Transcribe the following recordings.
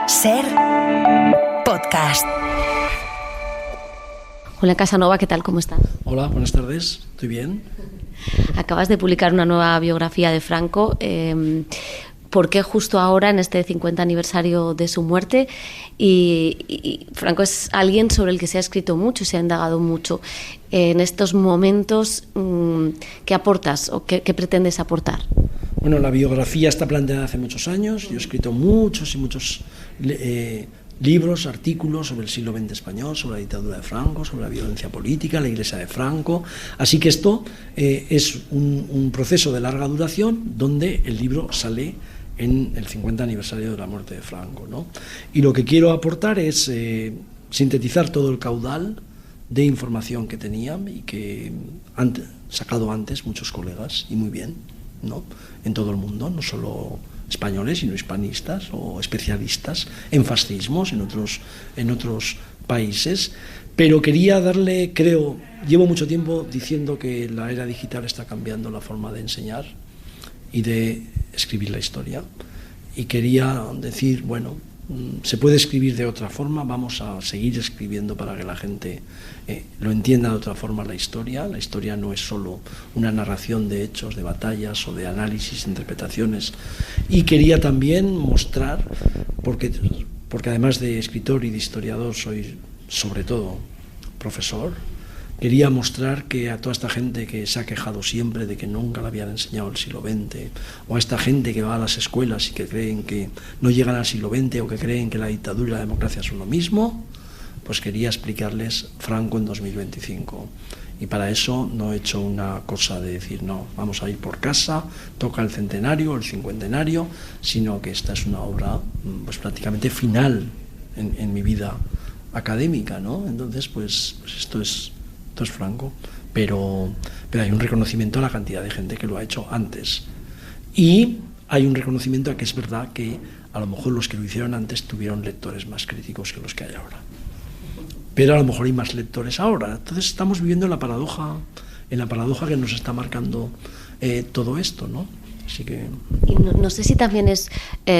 Ser podcast. Julián Casanova, ¿qué tal? ¿Cómo estás? Hola, buenas tardes. ¿Estoy bien? Acabas de publicar una nueva biografía de Franco. ¿Por qué justo ahora, en este 50 aniversario de su muerte? Y Franco es alguien sobre el que se ha escrito mucho, se ha indagado mucho. En estos momentos, ¿qué aportas o qué pretendes aportar? Bueno, la biografía está planteada hace muchos años. Yo he escrito muchos libros, artículos sobre el siglo XX español, sobre la dictadura de Franco, sobre la violencia política, la Iglesia de Franco. Así que esto es un proceso de larga duración donde el libro sale en el 50 aniversario de la muerte de Franco, ¿no? Y lo que quiero aportar es sintetizar todo el caudal de información que tenían y que han sacado antes muchos colegas, y muy bien, ¿no? En todo el mundo, no solo españoles, sino hispanistas o especialistas en fascismos en otros países. Pero quería darle, llevo mucho tiempo diciendo que la era digital está cambiando la forma de enseñar y de escribir la historia, y quería decir, bueno, se puede escribir de otra forma, vamos a seguir escribiendo para que la gente lo entienda de otra forma. La historia no es solo una narración de hechos, de batallas o de análisis, interpretaciones. Y quería también mostrar, porque además de escritor y de historiador soy sobre todo profesor, quería mostrar que a toda esta gente que se ha quejado siempre de que nunca le habían enseñado el siglo XX, o a esta gente que va a las escuelas y que creen que no llegan al siglo XX, o que creen que la dictadura y la democracia son lo mismo, pues quería explicarles Franco en 2025. Y para eso no he hecho una cosa de decir, no, vamos a ir por casa, toca el centenario, el cincuentenario, sino que esta es una obra pues prácticamente final en mi vida académica, ¿no? Entonces, pues esto es Franco, pero hay un reconocimiento a la cantidad de gente que lo ha hecho antes, y hay un reconocimiento a que es verdad que a lo mejor los que lo hicieron antes tuvieron lectores más críticos que los que hay ahora, pero a lo mejor hay más lectores ahora. Entonces estamos viviendo en la paradoja que nos está marcando todo esto, ¿no? Así que... Y no sé si también es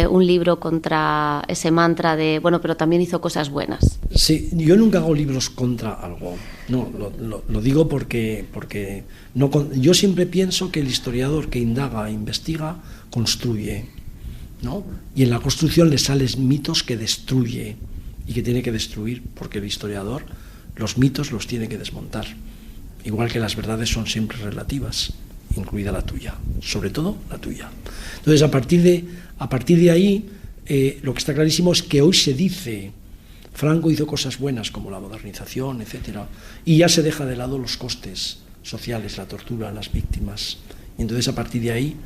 un libro contra ese mantra de, bueno, pero también hizo cosas buenas. Sí, yo nunca hago libros contra algo. No, lo digo porque no, yo siempre pienso que el historiador que indaga e investiga construye, ¿no? Y en la construcción le salen mitos que destruye y que tiene que destruir, porque el historiador los mitos los tiene que desmontar. Igual que las verdades son siempre relativas, incluida la tuya, sobre todo la tuya. Entonces, a partir de ahí, lo que está clarísimo es que hoy se dice, Franco hizo cosas buenas como la modernización, etcétera, y ya se deja de lado los costes sociales, la tortura, las víctimas. Y entonces, a partir de ahí,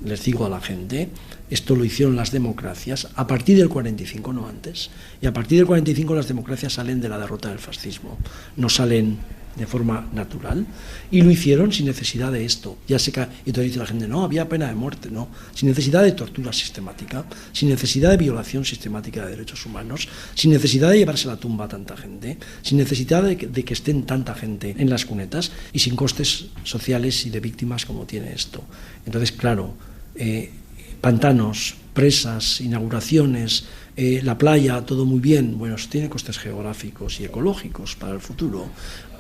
les digo a la gente, esto lo hicieron las democracias a partir del 45, no antes, y a partir del 45 las democracias salen de la derrota del fascismo, no salen de forma natural, y lo hicieron sin necesidad de esto. Y entonces dice la gente, no, había pena de muerte, no, sin necesidad de tortura sistemática, sin necesidad de violación sistemática de derechos humanos, sin necesidad de llevarse a la tumba a tanta gente, sin necesidad de que estén tanta gente en las cunetas, y sin costes sociales y de víctimas como tiene esto. Entonces, claro, pantanos, presas, inauguraciones, la playa, todo muy bien, bueno, eso tiene costes geográficos y ecológicos para el futuro.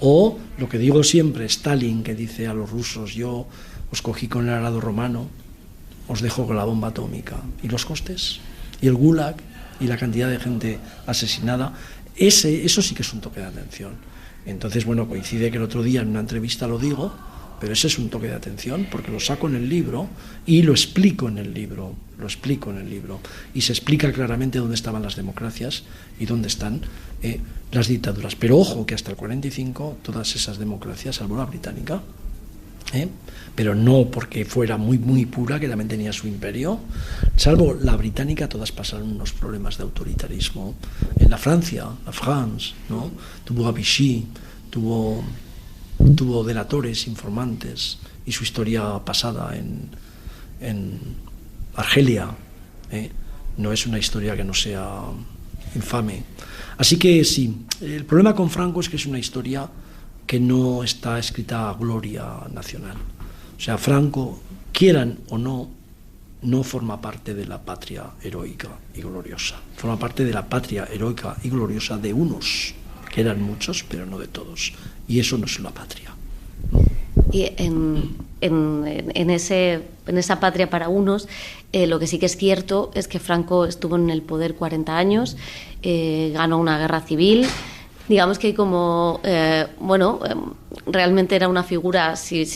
O lo que digo siempre, Stalin, que dice a los rusos, yo os cogí con el arado romano, os dejo con la bomba atómica. ¿Y los costes? Y el Gulag, y la cantidad de gente asesinada, eso sí que es un toque de atención. Entonces, bueno, coincide que el otro día en una entrevista lo digo, pero ese es un toque de atención porque lo saco en el libro y lo explico en el libro, y se explica claramente dónde estaban las democracias y dónde están las dictaduras. Pero ojo que hasta el 45 todas esas democracias, salvo la británica, pero no porque fuera muy muy pura, que también tenía su imperio, salvo la británica, todas pasaron unos problemas de autoritarismo. En la Francia, la France, ¿no? Tuvo a Vichy, tuvo delatores, informantes, y su historia pasada en Argelia no es una historia que no sea infame. Así que sí, el problema con Franco es que es una historia que no está escrita a gloria nacional. O sea, Franco, quieran o no, no forma parte de la patria heroica y gloriosa. Forma parte de la patria heroica y gloriosa de unos, que eran muchos, pero no de todos. Y eso no es una patria. Y en esa patria para unos, lo que sí que es cierto es que Franco estuvo en el poder 40 años, ganó una guerra civil. Digamos que hay como, realmente era una figura, si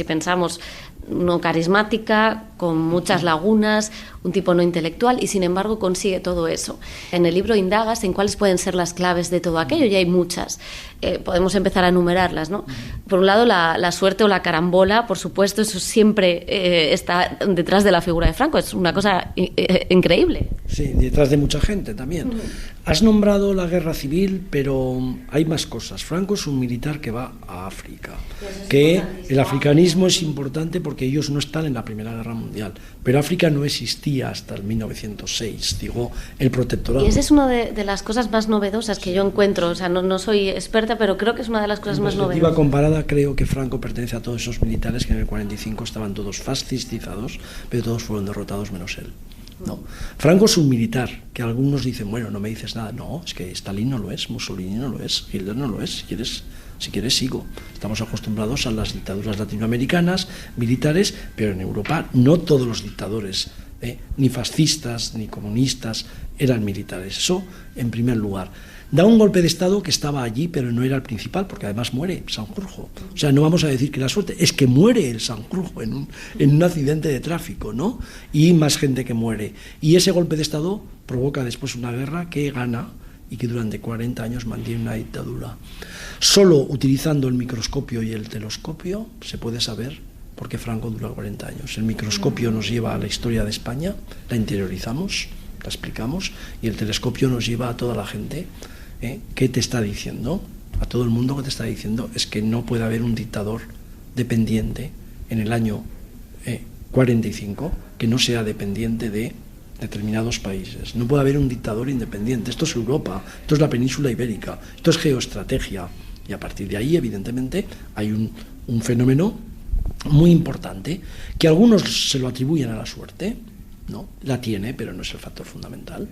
pensamos, no carismática, con muchas lagunas, un tipo no intelectual, y sin embargo consigue todo eso. En el libro indagas en cuáles pueden ser las claves de todo aquello, y hay muchas. Podemos empezar a enumerarlas, ¿no? Por un lado, la suerte o la carambola, por supuesto, eso siempre está detrás de la figura de Franco, es una cosa increíble. Sí, detrás de mucha gente también. Has nombrado la guerra civil, pero hay más cosas. Franco es un militar que va a África, que el africanismo es importante porque ellos no están en la Primera Guerra Mundial, pero África no existía hasta el 1906, digo, el protectorado. Y esa es una de las cosas más novedosas que yo encuentro, o sea, no soy experta, pero creo que es una de las cosas más novedosas. En perspectiva comparada, creo que Franco pertenece a todos esos militares que en el 45 estaban todos fascistizados, pero todos fueron derrotados menos él. No. Franco es un militar, que algunos dicen, bueno, no me dices nada. No, es que Stalin no lo es, Mussolini no lo es, Hitler no lo es. Si quieres sigo. Estamos acostumbrados a las dictaduras latinoamericanas, militares, pero en Europa no todos los dictadores, ni fascistas, ni comunistas, eran militares. Eso en primer lugar. Da un golpe de Estado que estaba allí, pero no era el principal, porque además muere Sanjurjo. O sea, no vamos a decir que la suerte, es que muere el Sanjurjo en un accidente de tráfico, ¿no? Y más gente que muere. Y ese golpe de Estado provoca después una guerra que gana y que durante 40 años mantiene una dictadura. Solo utilizando el microscopio y el telescopio se puede saber por qué Franco dura 40 años. El microscopio nos lleva a la historia de España, la interiorizamos, la explicamos, y el telescopio nos lleva a toda la gente. ¿Qué te está diciendo? A todo el mundo que te está diciendo es que no puede haber un dictador dependiente en el año 45 que no sea dependiente de determinados países. No puede haber un dictador independiente. Esto es Europa, esto es la península ibérica, esto es geoestrategia. Y a partir de ahí, evidentemente, hay un fenómeno muy importante que algunos se lo atribuyen a la suerte, ¿no? La tiene, pero no es el factor fundamental.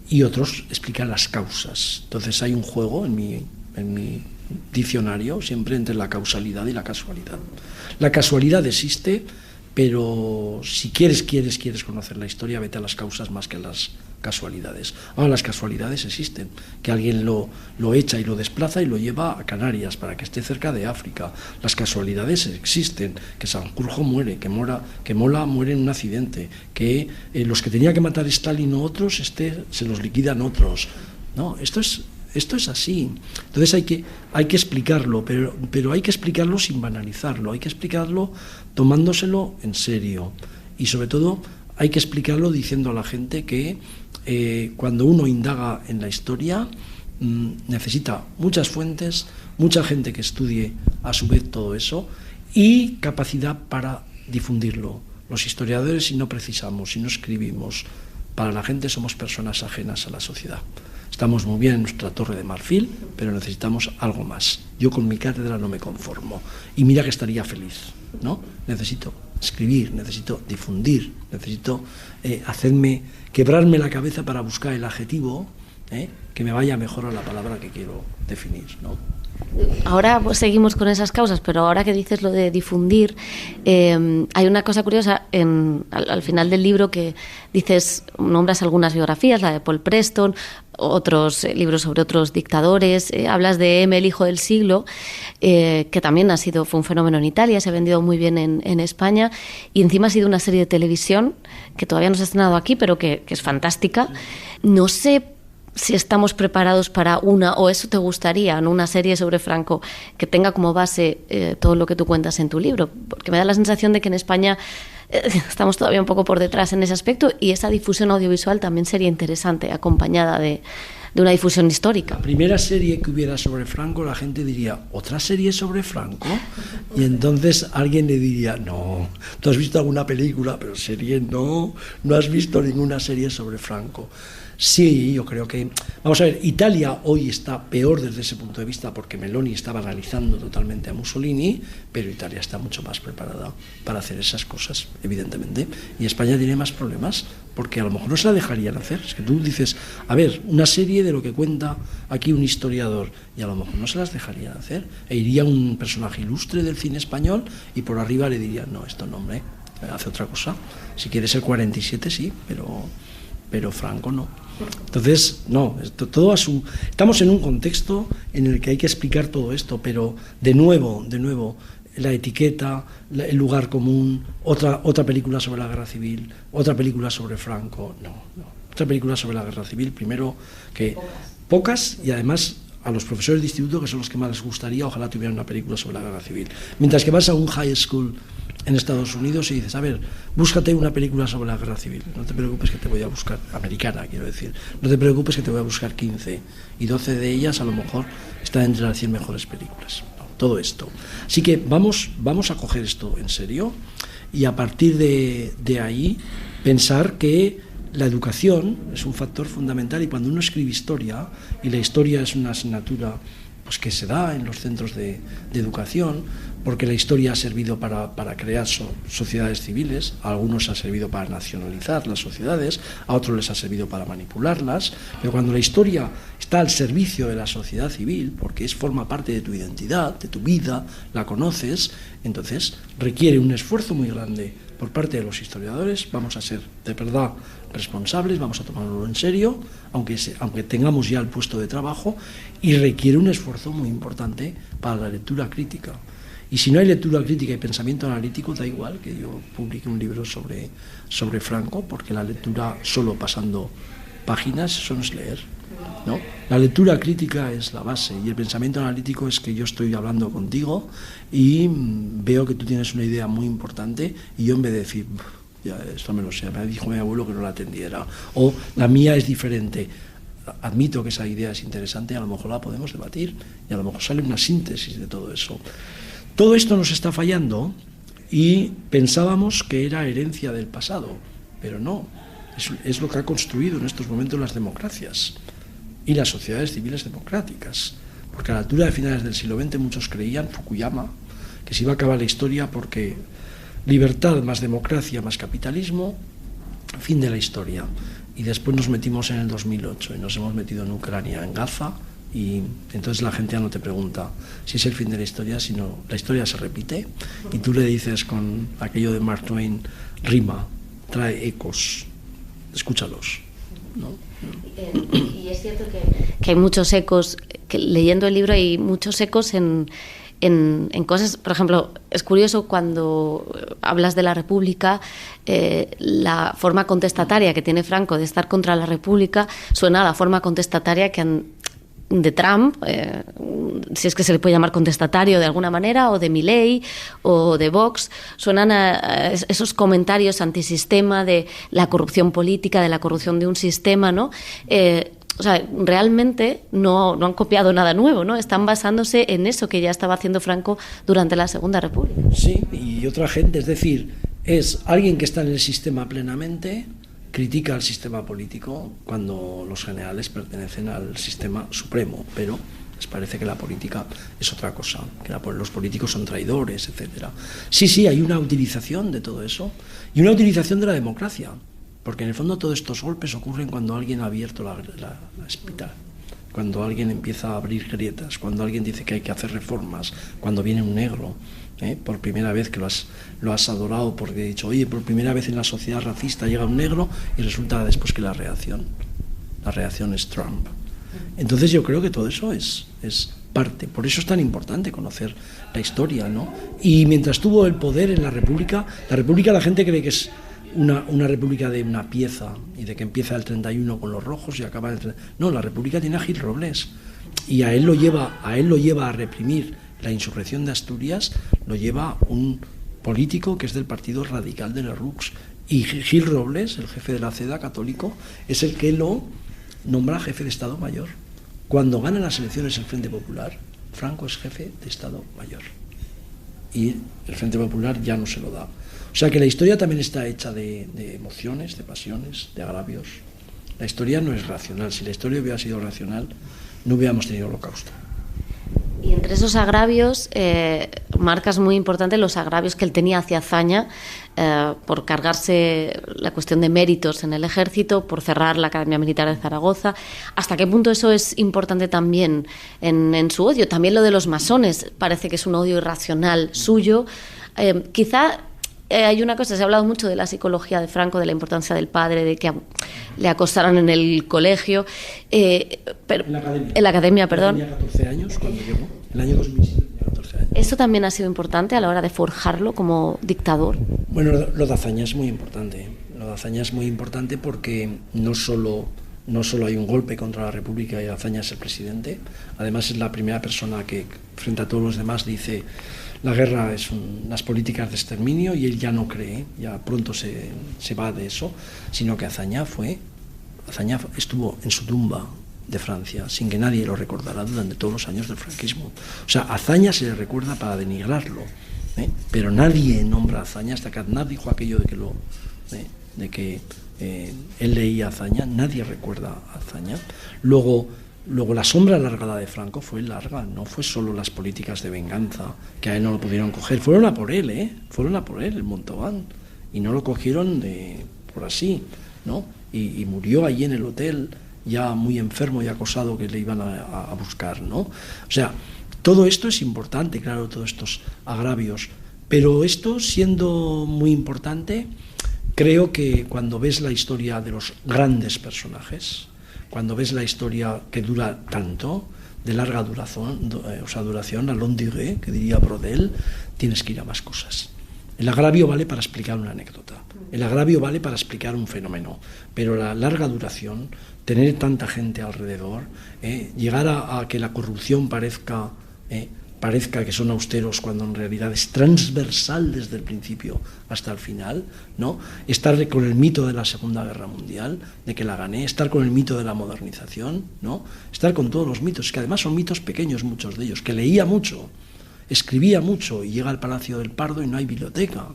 Y otros explican las causas. Entonces hay un juego en mi diccionario siempre entre la causalidad y la casualidad. La casualidad existe, pero si quieres conocer la historia, vete a las causas más que a las casualidades. Ahora, las casualidades existen, que alguien lo echa y lo desplaza y lo lleva a Canarias para que esté cerca de África. Las casualidades existen, que Sanjurjo muere, que Mola muere en un accidente, que los que tenía que matar Stalin o otros, se los liquidan otros. No, esto es así. Entonces hay que explicarlo, pero hay que explicarlo sin banalizarlo, hay que explicarlo tomándoselo en serio. Y sobre todo hay que explicarlo diciendo a la gente que cuando uno indaga en la historia necesita muchas fuentes, mucha gente que estudie a su vez todo eso y capacidad para difundirlo. Los historiadores, si no precisamos, si no escribimos para la gente, somos personas ajenas a la sociedad. Estamos muy bien en nuestra torre de marfil, pero necesitamos algo más. Yo con mi cátedra no me conformo. Y mira que estaría feliz, ¿no? Necesito escribir, necesito difundir, necesito quebrarme la cabeza para buscar el adjetivo que me vaya mejor a la palabra que quiero definir, ¿no? Ahora pues, seguimos con esas causas, pero ahora que dices lo de difundir, hay una cosa curiosa al final del libro que dices, nombras algunas biografías, la de Paul Preston, otros libros sobre otros dictadores, hablas de M, el hijo del siglo, que también fue un fenómeno en Italia, se ha vendido muy bien en España, y encima ha sido una serie de televisión que todavía no se ha estrenado aquí, pero que es fantástica. No sé si estamos preparados para o eso te gustaría, ¿no? Una serie sobre Franco que tenga como base todo lo que tú cuentas en tu libro, porque me da la sensación de que en España estamos todavía un poco por detrás en ese aspecto, y esa difusión audiovisual también sería interesante, acompañada de una difusión histórica. La primera serie que hubiera sobre Franco, la gente diría, ¿otra serie sobre Franco? Y entonces alguien le diría, no, tú has visto alguna película, pero serie no has visto ninguna serie sobre Franco. Sí, yo creo que... Vamos a ver, Italia hoy está peor desde ese punto de vista porque Meloni estaba analizando totalmente a Mussolini, pero Italia está mucho más preparada para hacer esas cosas, evidentemente. Y España tiene más problemas porque a lo mejor no se la dejarían hacer. Es que tú dices, a ver, una serie de lo que cuenta aquí un historiador y a lo mejor no se las dejarían hacer. E iría un personaje ilustre del cine español y por arriba le dirían, no, esto no, hombre, hace otra cosa. Si quiere ser 47, sí, pero Franco no. Entonces, no, todo estamos en un contexto en el que hay que explicar todo esto, pero de nuevo, la etiqueta, el lugar común, otra película sobre la guerra civil, otra película sobre Franco, no. Otra película sobre la guerra civil, primero que pocas y además a los profesores de instituto, que son los que más les gustaría, ojalá tuvieran una película sobre la guerra civil. Mientras que vas a un high school en Estados Unidos y dices, a ver, búscate una película sobre la guerra civil, no te preocupes que te voy a buscar, americana quiero decir, no te preocupes que te voy a buscar 15 y 12 de ellas a lo mejor están entre las 100 mejores películas, no, todo esto. Así que vamos a coger esto en serio y a partir de ahí pensar que la educación es un factor fundamental y cuando uno escribe historia, y la historia es una asignatura pues que se da en los centros de educación, porque la historia ha servido para crear sociedades civiles, a algunos ha servido para nacionalizar las sociedades, a otros les ha servido para manipularlas, pero cuando la historia está al servicio de la sociedad civil, porque forma parte de tu identidad, de tu vida, la conoces, entonces requiere un esfuerzo muy grande por parte de los historiadores, vamos a ser de verdad responsables, vamos a tomarlo en serio, aunque tengamos ya el puesto de trabajo, y requiere un esfuerzo muy importante para la lectura crítica. Y si no hay lectura crítica y pensamiento analítico, da igual que yo publique un libro sobre Franco, porque la lectura solo pasando páginas, eso no es leer, ¿no? La lectura crítica es la base y el pensamiento analítico es que yo estoy hablando contigo y veo que tú tienes una idea muy importante y yo en vez de decir, ya esto me lo sé, me dijo mi abuelo que no la atendiera, o la mía es diferente, admito que esa idea es interesante, a lo mejor la podemos debatir y a lo mejor sale una síntesis de todo eso. Todo esto nos está fallando y pensábamos que era herencia del pasado, pero no, es lo que ha construido en estos momentos las democracias y las sociedades civiles democráticas, porque a la altura de finales del siglo XX muchos creían, Fukuyama, que se iba a acabar la historia porque libertad más democracia más capitalismo, fin de la historia. Y después nos metimos en el 2008 y nos hemos metido en Ucrania, en Gaza, y entonces la gente ya no te pregunta si es el fin de la historia, sino la historia se repite y tú le dices con aquello de Mark Twain, rima, trae ecos, escúchalos, ¿no? Y es cierto que hay muchos ecos, que leyendo el libro hay muchos ecos en cosas, por ejemplo, es curioso cuando hablas de la República, la forma contestataria que tiene Franco de estar contra la República suena a la forma contestataria de Trump, si es que se le puede llamar contestatario de alguna manera, o de Milei, o de Vox, suenan a esos comentarios antisistema de la corrupción política, de la corrupción de un sistema, ¿no? O sea, realmente no han copiado nada nuevo, ¿no? Están basándose en eso que ya estaba haciendo Franco durante la Segunda República. Sí, y otra gente, es decir, es alguien que está en el sistema plenamente, critica al sistema político cuando los generales pertenecen al sistema supremo, pero les parece que la política es otra cosa, que los políticos son traidores, etcétera. Sí, hay una utilización de todo eso y una utilización de la democracia, porque en el fondo todos estos golpes ocurren cuando alguien ha abierto la espiral, cuando alguien empieza a abrir grietas, cuando alguien dice que hay que hacer reformas, cuando viene un negro, por primera vez que lo has adorado porque he dicho, oye, por primera vez en la sociedad racista llega un negro y resulta después que la reacción es Trump. Entonces yo creo que todo eso es parte, por eso es tan importante conocer la historia, ¿no? Y mientras tuvo el poder en la República la gente cree que es una república de una pieza y de que empieza el 31 con los rojos y acaba el 31. No, la república tiene a Gil Robles y a él lo lleva a reprimir la insurrección de Asturias, lo lleva un político que es del Partido Radical de Lerroux y Gil Robles, el jefe de la CEDA católico, es el que lo nombra jefe de Estado Mayor. Cuando gana las elecciones el Frente Popular, Franco es jefe de Estado Mayor. Y el Frente Popular ya no se lo da. O sea que la historia también está hecha de emociones, de pasiones, de agravios. La historia no es racional. Si la historia hubiera sido racional, no hubiéramos tenido Holocausto. Y entre esos agravios, marcas muy importantes los agravios que él tenía hacia Azaña por cargarse la cuestión de méritos en el ejército, por cerrar la Academia Militar de Zaragoza. ¿Hasta qué punto eso es importante también en su odio? También lo de los masones parece que es un odio irracional suyo. Quizá hay una cosa, se ha hablado mucho de la psicología de Franco, de la importancia del padre, de que le acosaran en el colegio. Pero, en la academia, perdón. Tenía 14 años cuando llegó, el año 2007 tenía 14 años. ¿Eso también ha sido importante a la hora de forjarlo como dictador? Bueno, lo de Azaña es muy importante. Lo de Azaña es muy importante porque no solo hay un golpe contra la República y Azaña es el presidente, además es la primera persona que, frente a todos los demás, dice la guerra es unas políticas de exterminio, y él ya no cree, ya pronto se va de eso, sino que Azaña estuvo en su tumba de Francia sin que nadie lo recordara durante todos los años del franquismo. O sea, a Azaña se le recuerda para denigrarlo, pero nadie nombra a Azaña. Hasta que Aznar dijo aquello de que él leía a Azaña, nadie recuerda a Azaña. Luego la sombra alargada de Franco fue larga, no fue solo las políticas de venganza, que a él no lo pudieron coger, fueron a por él, el Montauban, y no lo cogieron por así, ¿no? Y murió allí en el hotel, ya muy enfermo y acosado, que le iban a buscar, ¿no? O sea, todo esto es importante, claro, todos estos agravios, pero esto siendo muy importante, creo que cuando ves la historia de los grandes personajes, cuando ves la historia que dura tanto, de larga duración, la longue durée, que diría Brodel, tienes que ir a más cosas. El agravio vale para explicar una anécdota, el agravio vale para explicar un fenómeno, pero la larga duración, tener tanta gente alrededor, llegar a que la corrupción parezca que son austeros cuando en realidad es transversal desde el principio hasta el final, ¿no? Estar con el mito de la Segunda Guerra Mundial, de que la gané, estar con el mito de la modernización, ¿no? Estar con todos los mitos, que además son mitos pequeños muchos de ellos, que leía mucho, escribía mucho, y llega al Palacio del Pardo y no hay biblioteca.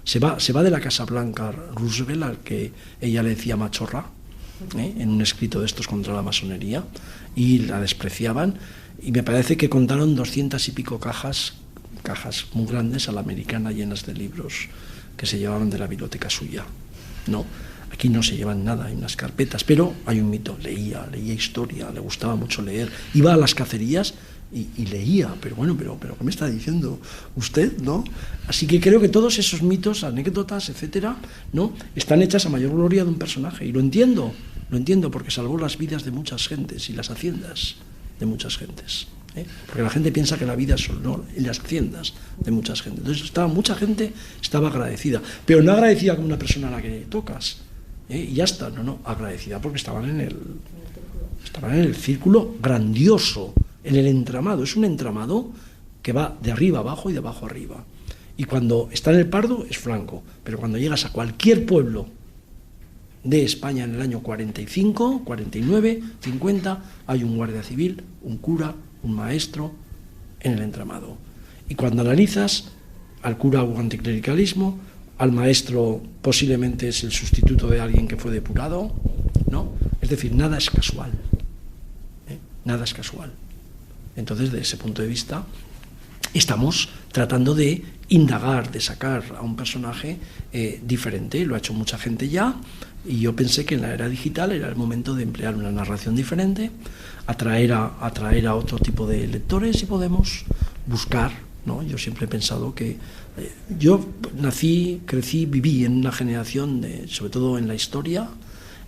Se va de la Casa Blanca Roosevelt, al que ella le decía machorra, en un escrito de estos contra la masonería, y la despreciaban. Y me parece que contaron 200 y pico cajas muy grandes a la americana, llenas de libros que se llevaban de la biblioteca suya. No, aquí no se llevan nada, hay unas carpetas, pero hay un mito, leía historia, le gustaba mucho leer, iba a las cacerías y leía, pero ¿qué me está diciendo usted, no? Así que creo que todos esos mitos, anécdotas, etcétera, ¿no?, están hechas a mayor gloria de un personaje, y lo entiendo porque salvó las vidas de muchas gentes y las haciendas de muchas gentes, porque la gente piensa que la vida es solo en las haciendas de muchas gentes. Entonces mucha gente estaba agradecida, pero no agradecida como una persona a la que tocas, y ya está, no, agradecida porque estaban en el círculo grandioso, en el entramado. Es un entramado que va de arriba abajo y de abajo arriba, y cuando está en el Pardo es Franco, pero cuando llegas a cualquier pueblo de España en el año 45, 49, 50, hay un guardia civil, un cura, un maestro en el entramado. Y cuando analizas, al cura hubo anticlericalismo, al maestro posiblemente es el sustituto de alguien que fue depurado, ¿no? Es decir, nada es casual, nada es casual. Entonces, desde ese punto de vista, estamos tratando de indagar, de sacar a un personaje diferente. Lo ha hecho mucha gente ya, y yo pensé que en la era digital era el momento de emplear una narración diferente, atraer a otro tipo de lectores, y podemos buscar, ¿no? Yo siempre he pensado que yo nací, crecí, viví en una generación, sobre todo en la historia,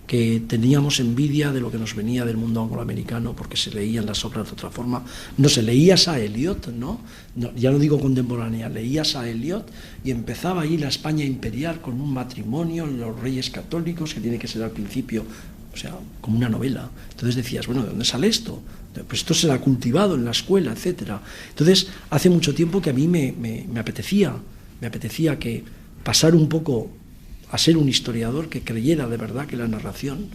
que teníamos envidia de lo que nos venía del mundo angloamericano, porque se leían las obras de otra forma. No se leías a Eliot, ¿no? Ya no digo contemporánea, leías a Eliot, y empezaba ahí la España imperial con un matrimonio, los reyes católicos, que tiene que ser al principio, o sea, como una novela. Entonces decías, bueno, ¿de dónde sale esto? Pues esto se ha cultivado en la escuela, etcétera. Entonces, hace mucho tiempo que a mí me apetecía que pasar un poco a ser un historiador que creyera de verdad que la narración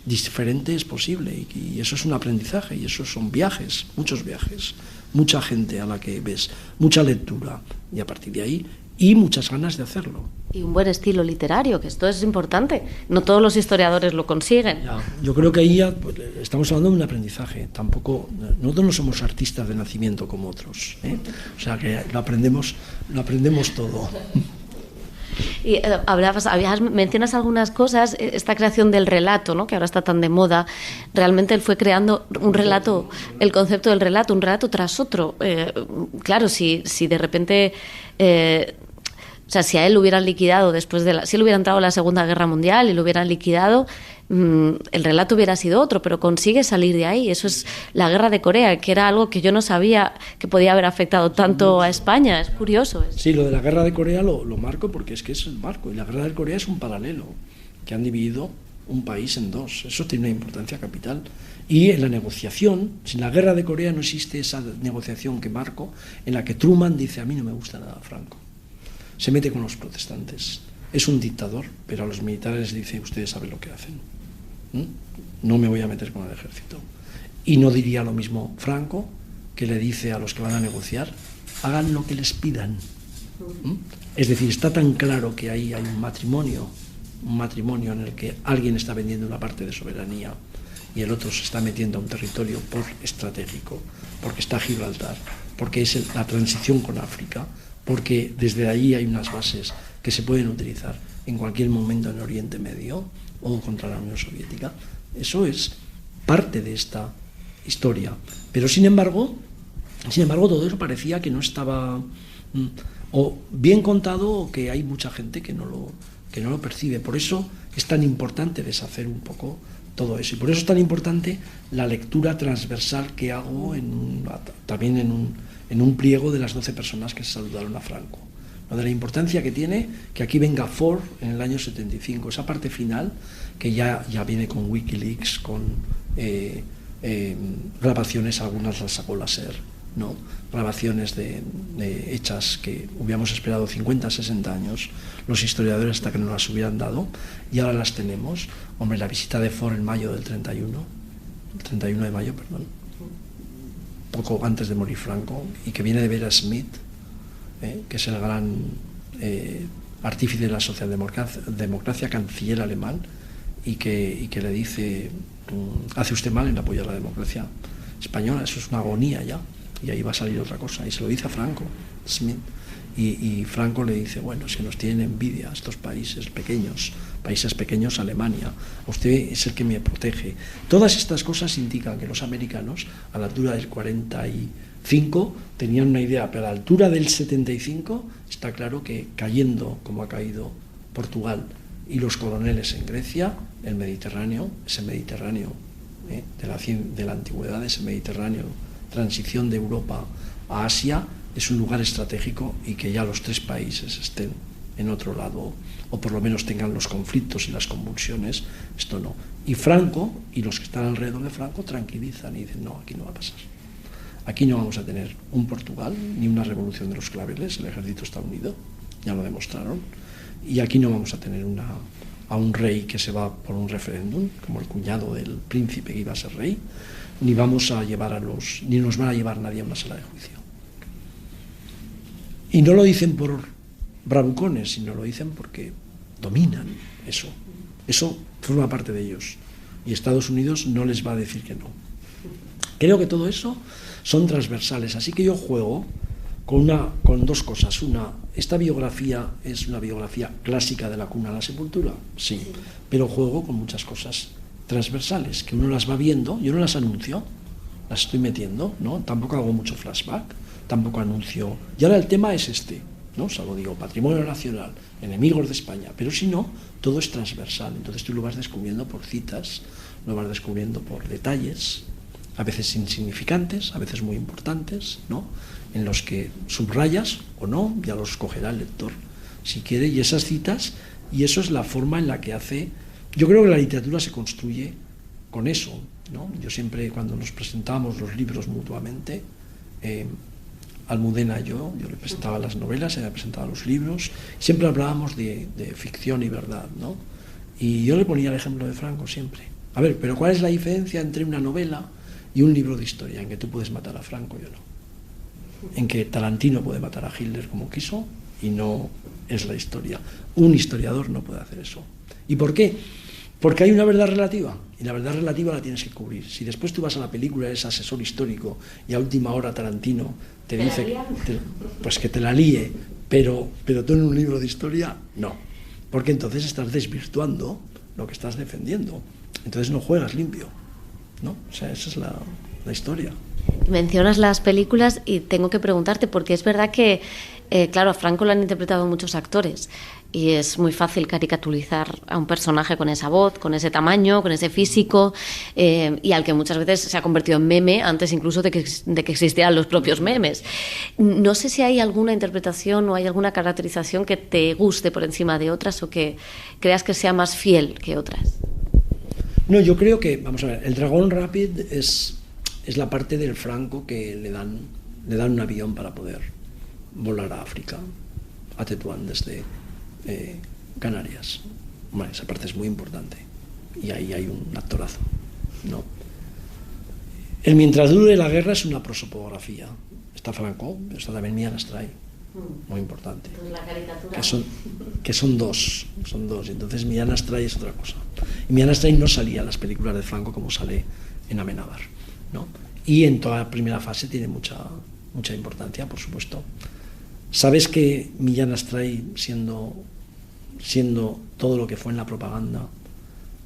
diferente es posible, y eso es un aprendizaje, y eso son viajes, muchos viajes, mucha gente a la que ves, mucha lectura, y a partir de ahí, y muchas ganas de hacerlo. Y un buen estilo literario, que esto es importante. No todos los historiadores lo consiguen. Ya, yo creo que ahí ya estamos hablando de un aprendizaje. Nosotros no somos artistas de nacimiento como otros, ¿eh? O sea que lo aprendemos todo. Y mencionas algunas cosas, esta creación del relato, ¿no?, que ahora está tan de moda. Realmente él fue creando un relato, el concepto del relato, un relato tras otro. Claro, si de repente... o sea, si a él lo hubieran liquidado si él hubiera entrado a la Segunda Guerra Mundial y lo hubieran liquidado, el relato hubiera sido otro, pero consigue salir de ahí. Eso es la Guerra de Corea, que era algo que yo no sabía que podía haber afectado tanto a España. Es curioso. Sí, lo de la Guerra de Corea lo marco porque es que es el marco, y la Guerra de Corea es un paralelo, que han dividido un país en dos. Eso tiene una importancia capital. Y en la negociación, sin la Guerra de Corea no existe esa negociación que marco, en la que Truman dice: a mí no me gusta nada Franco. Se mete con los protestantes. Es un dictador, pero a los militares les dice: ustedes saben lo que hacen. No me voy a meter con el ejército. Y no diría lo mismo Franco, que le dice a los que van a negociar: hagan lo que les pidan. Es decir, está tan claro que ahí hay un matrimonio en el que alguien está vendiendo una parte de soberanía y el otro se está metiendo a un territorio estratégico, porque está Gibraltar, porque es la transición con África, porque desde ahí hay unas bases que se pueden utilizar en cualquier momento en Oriente Medio o contra la Unión Soviética. Eso es parte de esta historia. Pero sin embargo, todo eso parecía que no estaba o bien contado, o que hay mucha gente que no lo percibe. Por eso es tan importante deshacer un poco todo eso. Y por eso es tan importante la lectura transversal que hago también en un pliego de las 12 personas que se saludaron a Franco. De la importancia que tiene que aquí venga Ford en el año 75, esa parte final que ya viene con Wikileaks, con grabaciones, algunas las sacó Láser, ¿no? Grabaciones hechas que hubiéramos esperado 50, 60 años los historiadores hasta que nos las hubieran dado, y ahora las tenemos. Hombre, la visita de Ford en mayo del 31 de mayo, perdón, poco antes de morir Franco, y que viene de ver a Smith, que es el gran artífice de la socialdemocracia, canciller alemán, y que le dice: hace usted mal en apoyar la democracia española, eso es una agonía ya, y ahí va a salir otra cosa. Y se lo dice a Franco, Smith, y Franco le dice: bueno, si nos tienen envidia estos países pequeños, Alemania, usted es el que me protege. Todas estas cosas indican que los americanos, a la altura del 45, tenían una idea, pero a la altura del 75 está claro que, cayendo como ha caído Portugal y los coroneles en Grecia, el Mediterráneo, ese Mediterráneo de la antigüedad, ese Mediterráneo, transición de Europa a Asia, es un lugar estratégico, y que ya los tres países estén en otro lado, o por lo menos tengan los conflictos y las convulsiones, esto no. Y Franco y los que están alrededor de Franco tranquilizan y dicen: no, aquí no va a pasar. Aquí no vamos a tener un Portugal ni una revolución de los claveles, el ejército está unido, ya lo demostraron, y aquí no vamos a tener a un rey que se va por un referéndum, como el cuñado del príncipe que iba a ser rey, ni vamos a llevar ni nos van a llevar nadie a una sala de juicio. Y no lo dicen por bravucones, sino lo dicen porque dominan eso. Eso forma parte de ellos. Y Estados Unidos no les va a decir que no. Creo que todo eso son transversales. Así que yo juego con dos cosas. Una, ¿esta biografía es una biografía clásica de la cuna a la sepultura? Sí. Pero juego con muchas cosas transversales, que uno las va viendo. Yo no las anuncio, las estoy metiendo, ¿no? Tampoco hago mucho flashback, tampoco anuncio. Y ahora el tema es este, ¿no? Salvo digo, patrimonio nacional, enemigos de España, pero si no, todo es transversal. Entonces tú lo vas descubriendo por citas, lo vas descubriendo por detalles, a veces insignificantes, a veces muy importantes, ¿no? En los que subrayas o no, ya los cogerá el lector si quiere, y esas citas, y eso es la forma en la que hace. Yo creo que la literatura se construye con eso, ¿no? Yo siempre, cuando nos presentábamos los libros mutuamente, Almudena yo le presentaba las novelas, ella me presentaba los libros, siempre hablábamos de ficción y verdad, ¿no? Y yo le ponía el ejemplo de Franco siempre, A ver, pero ¿cuál es la diferencia entre una novela y un libro de historia? En que tú puedes matar a Franco y yo no. En que Tarantino puede matar a Hitler como quiso y no es la historia. Un historiador no puede hacer eso. ¿Y por qué? Porque hay una verdad relativa, y la verdad relativa la tienes que cubrir. Si después tú vas a la película, eres asesor histórico, y a última hora Tarantino te dice pues que te la líe, pero tú en un libro de historia, no. Porque entonces estás desvirtuando lo que estás defendiendo. Entonces no juegas limpio, ¿no? O sea, esa es la historia. Mencionas las películas y tengo que preguntarte, porque es verdad que, claro, a Franco lo han interpretado muchos actores y es muy fácil caricaturizar a un personaje con esa voz, con ese tamaño, con ese físico, y al que muchas veces se ha convertido en meme antes incluso de que existieran los propios memes. No sé si hay alguna interpretación o hay alguna caracterización que te guste por encima de otras o que creas que sea más fiel que otras. No, yo creo que, vamos a ver, el Dragón Rapid es la parte del Franco que le dan un avión para poder volar a África, a Tetuán desde Canarias. Bueno, esa parte es muy importante y ahí hay un actorazo, ¿no? El Mientras dure la guerra es una prosopografía. Está Franco, pero está también Millán Astray, muy importante. La caricatura. Que son dos, y entonces Millán Astray es otra cosa. Y Millán Astray no salía en las películas de Franco como sale en Amenábar, ¿no? Y en toda la primera fase tiene mucha importancia, por supuesto. ¿Sabes que Millán Astray, siendo todo lo que fue en la propaganda,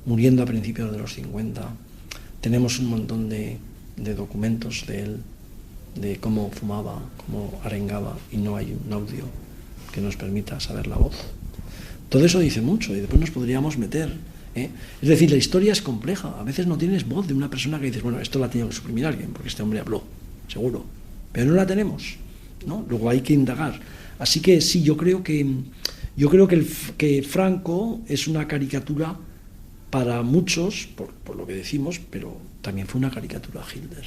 muriendo a principios de los 50, tenemos un montón de documentos de él, de cómo fumaba, cómo arengaba, y no hay un audio que nos permita saber la voz? Todo eso dice mucho y después nos podríamos meter, ¿eh? Es decir, la historia es compleja. A veces no tienes voz de una persona que dices, bueno, esto la ha tenido que suprimir alguien porque este hombre habló, seguro, pero no la tenemos, ¿no? Luego hay que indagar. Así que sí, yo creo que Franco es una caricatura para muchos, por lo que decimos, pero también fue una caricatura a Hitler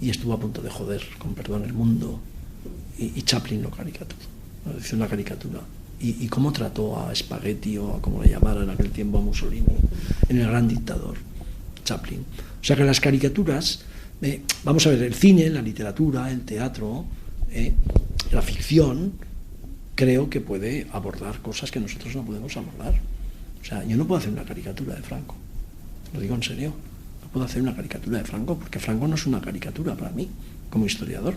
y estuvo a punto de joder, con perdón, el mundo, y Chaplin lo caricaturó, ¿no? Hizo una caricatura. Y cómo trató a Spaghetti, o a como le llamaron en aquel tiempo a Mussolini, en El Gran Dictador, Chaplin. O sea que las caricaturas, vamos a ver, el cine, la literatura, el teatro, la ficción, creo que puede abordar cosas que nosotros no podemos abordar. O sea, yo no puedo hacer una caricatura de Franco, lo digo en serio, no puedo hacer una caricatura de Franco, porque Franco no es una caricatura para mí, como historiador.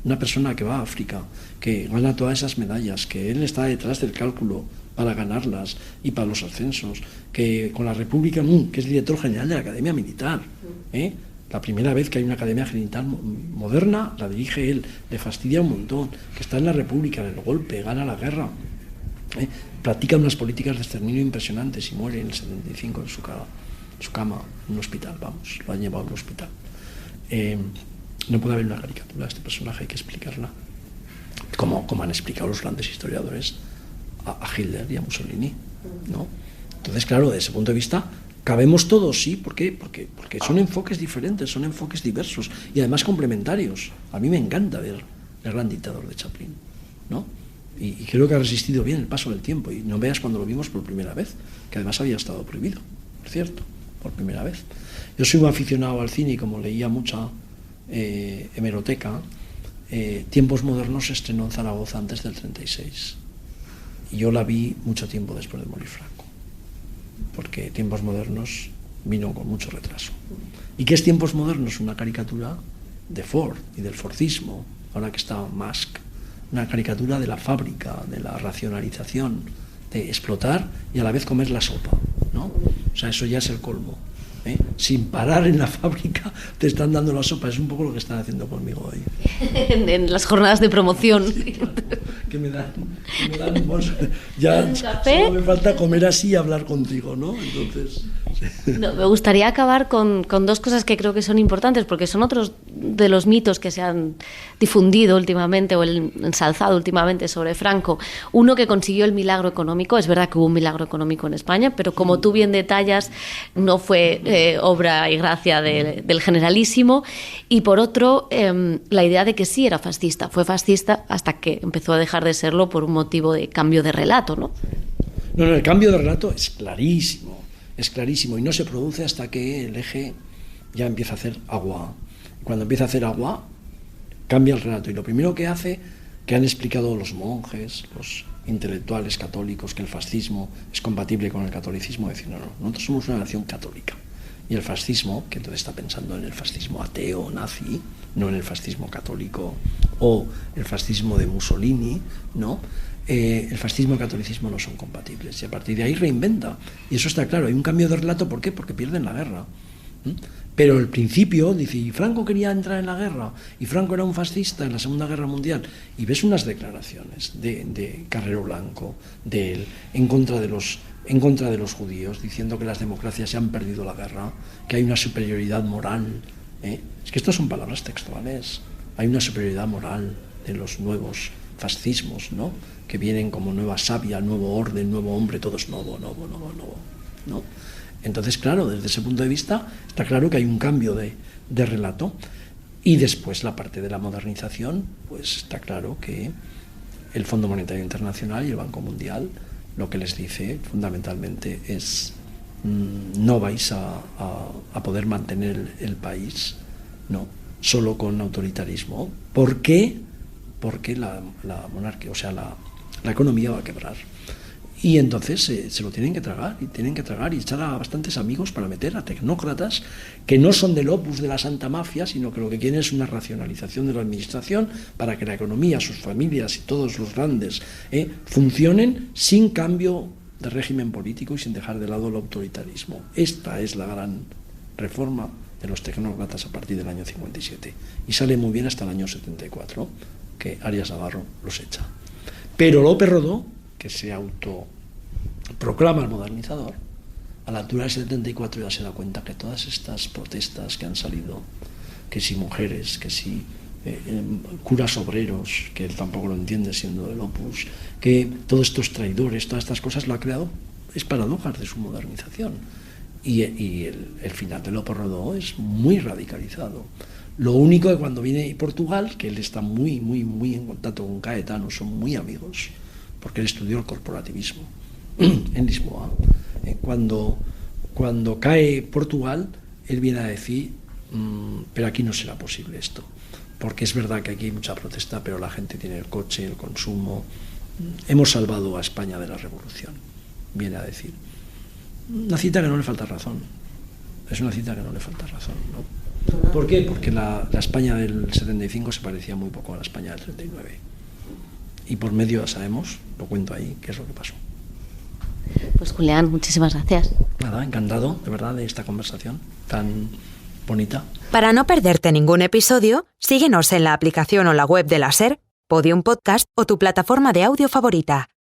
Una persona que va a África, que gana todas esas medallas, que él está detrás del cálculo para ganarlas y para los ascensos, que con la República, que es director general de la Academia Militar, la primera vez que hay una academia militar moderna la dirige él, le fastidia un montón, que está en la República, en el golpe, gana la guerra, practica unas políticas de exterminio impresionantes y muere en el 75 en su cama, en un hospital, vamos, lo han llevado a un hospital. No puede haber una caricatura de este personaje, hay que explicarla, como han explicado los grandes historiadores a Hitler y a Mussolini, ¿no? Entonces, claro, desde ese punto de vista, cabemos todos, sí. ¿Por qué? Porque son enfoques diferentes, son enfoques diversos y además complementarios. A mí me encanta ver El Gran Dictador de Chaplin, ¿no? Y creo que ha resistido bien el paso del tiempo. Y no veas cuando lo vimos por primera vez, que además había estado prohibido, por cierto, por primera vez. Yo soy un aficionado al cine y como leía mucha hemeroteca, Tiempos Modernos se estrenó en Zaragoza antes del 36 y yo la vi mucho tiempo después de morir Franco, porque Tiempos Modernos vino con mucho retraso. ¿Y qué es Tiempos Modernos? Una caricatura de Ford y del forcismo, ahora que está Musk, una caricatura de la fábrica, de la racionalización, de explotar y a la vez comer la sopa, ¿no? O sea, eso ya es el colmo. Sin parar en la fábrica te están dando la sopa. Es un poco lo que están haciendo conmigo hoy. En las jornadas de promoción. Sí, que me dan ya solo me falta comer así y hablar contigo, ¿no? Entonces no, me gustaría acabar con dos cosas que creo que son importantes, porque son otros de los mitos que se han difundido últimamente o ensalzado últimamente sobre Franco. Uno, que consiguió el milagro económico. Es verdad que hubo un milagro económico en España, pero como tú bien detallas, no fue obra y gracia del generalísimo. Y por otro, la idea de que sí era fascista. Fue fascista hasta que empezó a dejar de serlo por un motivo de cambio de relato, ¿no? No, el cambio de relato es clarísimo. es clarísimo y no se produce hasta que el eje ya empieza a hacer agua. Cuando empieza a hacer agua, cambia el relato y lo primero que hace, que han explicado los monjes, los intelectuales católicos, que el fascismo es compatible con el catolicismo, decir, no, nosotros somos una nación católica. Y el fascismo, que entonces está pensando en el fascismo ateo, nazi, no en el fascismo católico o el fascismo de Mussolini, ¿no? El fascismo y el catolicismo no son compatibles. Y a partir de ahí reinventa. Y eso está claro. Hay un cambio de relato. ¿Por qué? Porque pierden la guerra. Pero el principio dice, y Franco quería entrar en la guerra, y Franco era un fascista en la Segunda Guerra Mundial, y ves unas declaraciones de Carrero Blanco, de él, en contra de los judíos, diciendo que las democracias se han perdido la guerra, que hay una superioridad moral. Es que estas son palabras textuales. Hay una superioridad moral de los nuevos fascismos, ¿no? Que vienen como nueva savia, nuevo orden, nuevo hombre, todo es nuevo, ¿no? Entonces, claro, desde ese punto de vista está claro que hay un cambio de relato. Y después la parte de la modernización, pues está claro que el Fondo Monetario Internacional y el Banco Mundial lo que les dice fundamentalmente es no vais a poder mantener el país, no, solo con autoritarismo. ¿Por qué? Porque la monarquía, o sea, la economía va a quebrar. Y entonces se lo tienen que tragar y echar a bastantes amigos para meter a tecnócratas que no son del opus de la Santa Mafia, sino que lo que quieren es una racionalización de la administración para que la economía, sus familias y todos los grandes funcionen sin cambio de régimen político y sin dejar de lado el autoritarismo. Esta es la gran reforma de los tecnócratas a partir del año 57 y sale muy bien hasta el año 74, que Arias Navarro los echa. Pero López Rodó, que se autoproclama el modernizador, a la altura del 74 ya se da cuenta que todas estas protestas que han salido, que si mujeres, que si curas obreros, que él tampoco lo entiende siendo del Opus, que todos estos traidores, todas estas cosas lo ha creado, es paradojas de su modernización. Y el final de López Rodó es muy radicalizado. Lo único que cuando viene Portugal, que él está muy en contacto con Caetano, son muy amigos, porque él estudió el corporativismo en Lisboa. Cuando cae Portugal, él viene a decir, pero aquí no será posible esto, porque es verdad que aquí hay mucha protesta, pero la gente tiene el coche, el consumo. Hemos salvado a España de la revolución, viene a decir. Una cita que no le falta razón. Es una cita que no le falta razón, ¿no? ¿Por qué? Porque la España del 75 se parecía muy poco a la España del 39. Y por medio ya sabemos, lo cuento ahí, qué es lo que pasó. Pues Julián, muchísimas gracias. Nada, encantado, de verdad, de esta conversación tan bonita. Para no perderte ningún episodio, síguenos en la aplicación o la web de la SER, Podium Podcast o tu plataforma de audio favorita.